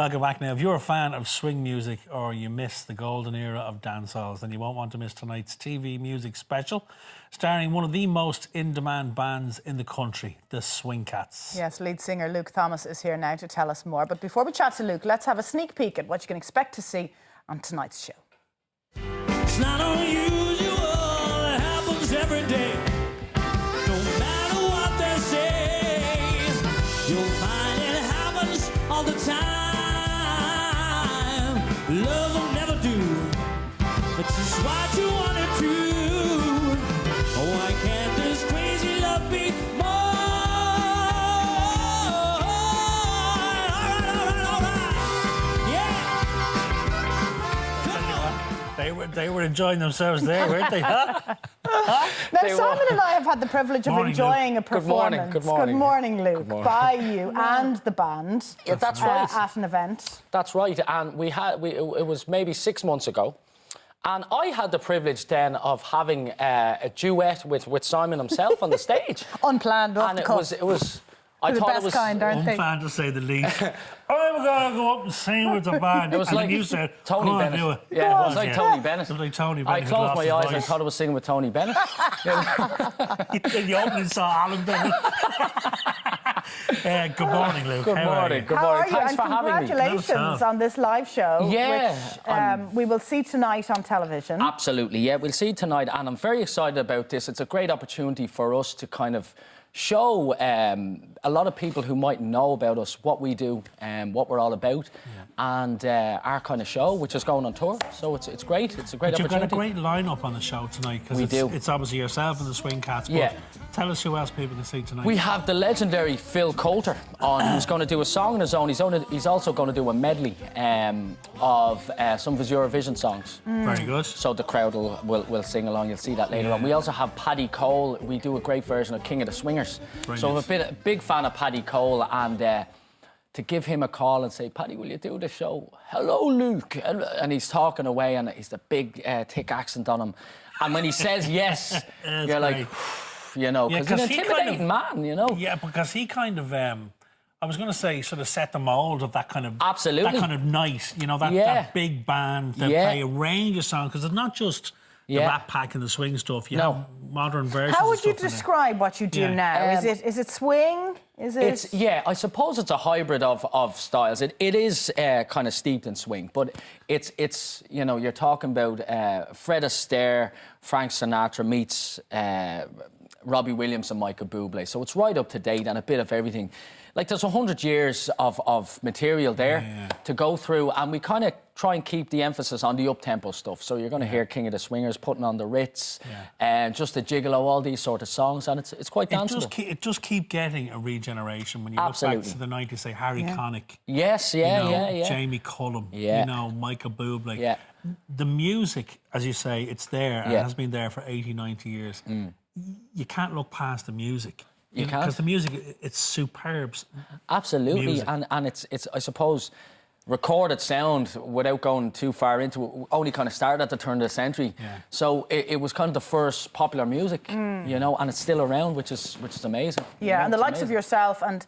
Welcome back now. If you're a fan of swing music or you miss the golden era of dancehalls, then you won't want to miss tonight's TV music special, starring one of the most in-demand bands in the country, the Swing Cats. Yes, lead singer Luke Thomas is here now to tell us more. But before we chat to Luke, let's have a sneak peek at what you can expect to see on tonight's show. It's not unusual, it happens every day. No matter what they say, you'll find it happens all the time. Love will never do, but just what you wanted to. Oh, why can't this crazy love be more? All right, yeah. They were enjoying themselves there, weren't they? Huh? Now, Simon and I have had the privilege of enjoying a performance. Good morning, Luke, by you and the band. Yeah, that's right. At an event. That's right, and it was maybe 6 months ago, and I had the privilege then of having a duet with Simon himself on the stage. Unplanned, off And the it cuff. was. I They're the thought best it was kind, aren't they? Unplanned to say the least. I'm going to go up and sing with the band. It was and like then you said, Tony "Come on, Bennett. do it." Yeah, it was like Tony Bennett. It was like Tony I Bennett. who closed lost my his eyes and I voice. thought I was singing with Tony Bennett. In the opening saw Alan Bennett. Good morning, Luke. Good How are morning. you? Good How are morning. you? Thanks And for having me. congratulations on this live show, Yeah, which we will see tonight on television. Absolutely, yeah. We'll see tonight, and I'm very excited about this. It's a great opportunity for us to kind of show a lot of people who might know about us, what we do and what we're all about, and our kind of show, which is going on tour. So it's great. It's a great But you've got opportunity. a great lineup on the show tonight because We do. It's obviously yourself and the Swing Cats. But Yeah. tell us who else people can see tonight. We have the legendary Phil Coulter on, who's going to do a song on his own. He's also going to do a medley of some of his Eurovision songs. Very good. So the crowd will sing along. You'll see that later on. We also have Paddy Cole. We do a great version of King of the Swingers. Brilliant. So I'm a big fan of Paddy Cole, and to give him a call and say, "Paddy, will you do the show?" "Hello, Luke," and he's talking away, and he's the big thick accent on him. And when he says yes, you're like, you know, because he's an intimidating man, you know. Yeah, because he kind of, I was going to say, sort of set the mould of that kind of... Absolutely. That kind of nice, you know, that big band that play a range of songs. Because it's not just the Rat Pack and the swing stuff. You have modern versions. How would of you stuff in describe what you do now? Is it swing? Is it? I suppose it's a hybrid of styles. It is kind of steeped in swing, but it's you know, you're talking about Fred Astaire, Frank Sinatra meets Robbie Williams and Michael Bublé. So it's right up to date and a bit of everything. Like, there's 100 years of material there to go through, and we kind of try and keep the emphasis on the up-tempo stuff. So you're going to hear King of the Swingers putting on the Ritz, and Just a Gigolo, all these sort of songs, and it's quite danceable. It just keep getting a regeneration when you look back to the 90s, say Harry Connick. Yes, Jamie Cullum, you know, Michael Bublé. Yeah. The music, as you say, it's there and it has been there for 80, 90 years. You can't look past the music. You can't. Because the music, it's superb. Absolutely, music. and it's I suppose, recorded sound, without going too far into it, only kind of started at the turn of the century. So it was kind of the first popular music, you know, and it's still around, which is amazing. Yeah, and the likes of yourself and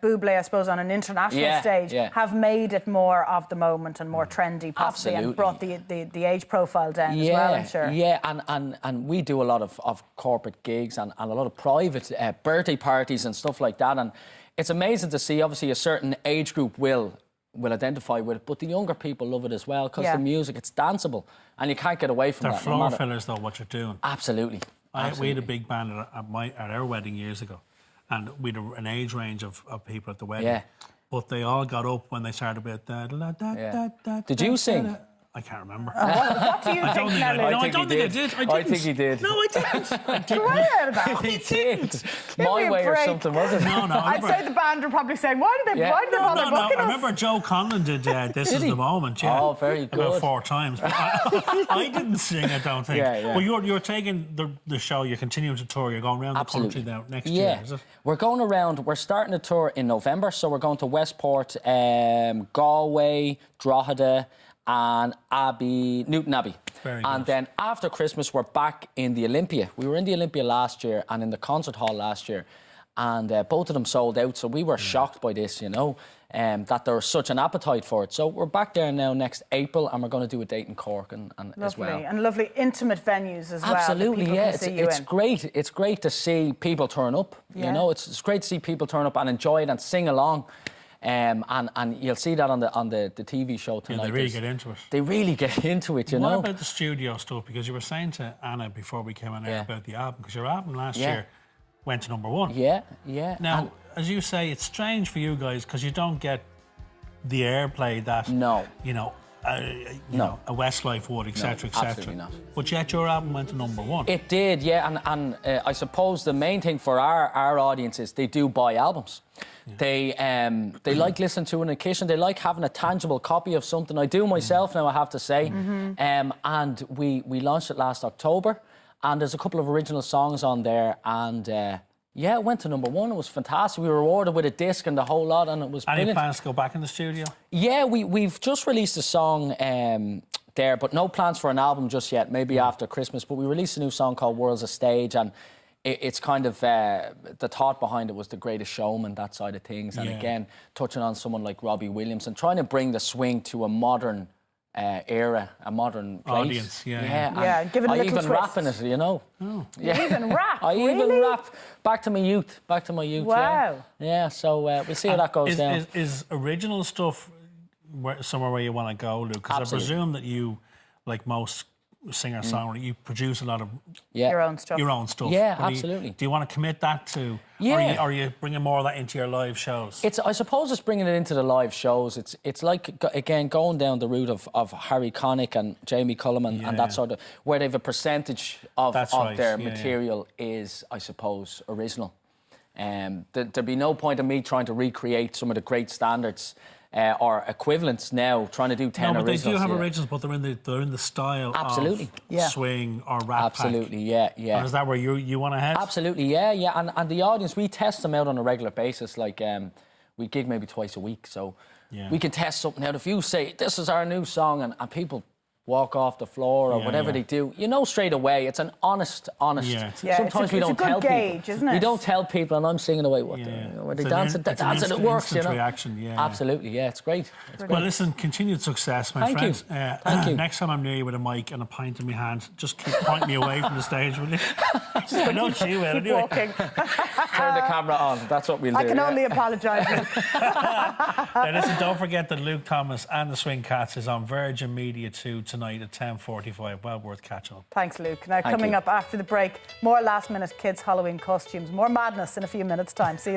Bublé, I suppose, on an international stage, have made it more of the moment and more trendy, possibly, and brought the age profile down as well, I'm sure. Yeah, and we do a lot of corporate gigs and a lot of private birthday parties and stuff like that, and it's amazing to see. Obviously, a certain age group will identify with it, but the younger people love it as well, because the music, it's danceable, and you can't get away from They're that. floor fillers, though, what you're doing. Absolutely. We had a big band at our wedding years ago, and we had an age range of people at the wedding. Yeah. But they all got up when they started about that. Did you sing? I can't remember. What do you think, Nelly? I don't think I did. I think he did. No, I didn't. I didn't. Right out of that. He did. Give me My a way or break. something, wasn't it? No, I'd say the band are probably saying, why did they bother booking I us? remember Joe Conlon did This Is the Moment, Oh, very good. About 4 times. But I didn't sing, I don't think. Well, you're taking the show, you're continuing to tour, you're going around the country now next year, is it? We're going around, we're starting a tour in November, so we're going to Westport, Galway, Drogheda, and Newton Abbey. Very and good. then after Christmas, we're back in the Olympia. We were in the Olympia last year and in the concert hall last year. and both of them sold out. So we were shocked by this, you know, that there was such an appetite for it. So we're back there now next April, and we're going to do a date in Cork and as well. And lovely intimate venues as well. Absolutely, yeah. It's in. great. It's great to see people turn up. You know, it's great to see people turn up and enjoy it and sing along. And you'll see that on the TV show tonight. Yeah, they really get into it. They really get into it, you know. What about the studio stuff? Because you were saying to Anna before we came on air about the album, because your album last year went to #1. Yeah, yeah. Now, as you say, it's strange for you guys because you don't get the airplay that, you know, a Westlife would, etc., etc. Absolutely not. But yet your album went to #1. It did, yeah. And I suppose the main thing for our audience is they do buy albums. Yeah. They like listening to an occasion. They like having a tangible copy of something. I do myself now, I have to say. And we launched it last October. And there's a couple of original songs on there. And yeah, it went to #1. It was fantastic. We were rewarded with a disc and the whole lot, and it was brilliant. Any plans to go back in the studio? Yeah, we've just released a song there, but no plans for an album just yet. Maybe after Christmas. But we released a new song called World's a Stage, and it's kind of the thought behind it was The Greatest Showman, that side of things. And again, touching on someone like Robbie Williams and trying to bring the swing to a modern era, a modern place. Audience, give it a little even twist. rap in it, you know. You even rap, I really? even rap. Back to my youth. Wow. Yeah, so we'll see how that goes down. Is original stuff somewhere where you want to go, Luke? Because I presume that you, like most singer-songwriter, you produce a lot of your own stuff. Yeah, absolutely. Do you want to commit that to? Yeah. Or are you bringing more of that into your live shows? I suppose it's bringing it into the live shows. It's like, again, going down the route of Harry Connick and Jamie Cullum and that sort of, where they have a percentage of their material is, I suppose, original. There'd be no point in me trying to recreate some of the great standards or equivalents now, trying to do 10 originals. No, but they do have originals, but they're in the style of swing or rap. Absolutely, yeah. And is that where you want to head? Absolutely, yeah. And the audience, we test them out on a regular basis. Like, we gig maybe twice a week, so we can test something out. If you say, this is our new song, and people walk off the floor or whatever they do, you know straight away. It's an honest. Sometimes we don't tell people. Isn't it? We don't tell people, and I'm singing away. What they dancing? They're dancing. It works, you know. Reaction, Absolutely, yeah. It's great. Well, listen, continued success, my friend. Thank you. Next time I'm near you with a mic and a pint in my hand, just keep pointing me away from the stage, will you? I know she will. Keep walking. Turn the camera on. That's what we'll do. I can only apologise. Now, listen, don't forget that Luke Thomas and the Swing Cats is on Virgin Media 2 tonight at 10:45. Well worth catching up. Thanks, Luke. Now, coming up after the break, more last-minute kids' Halloween costumes, more madness in a few minutes' time. See you.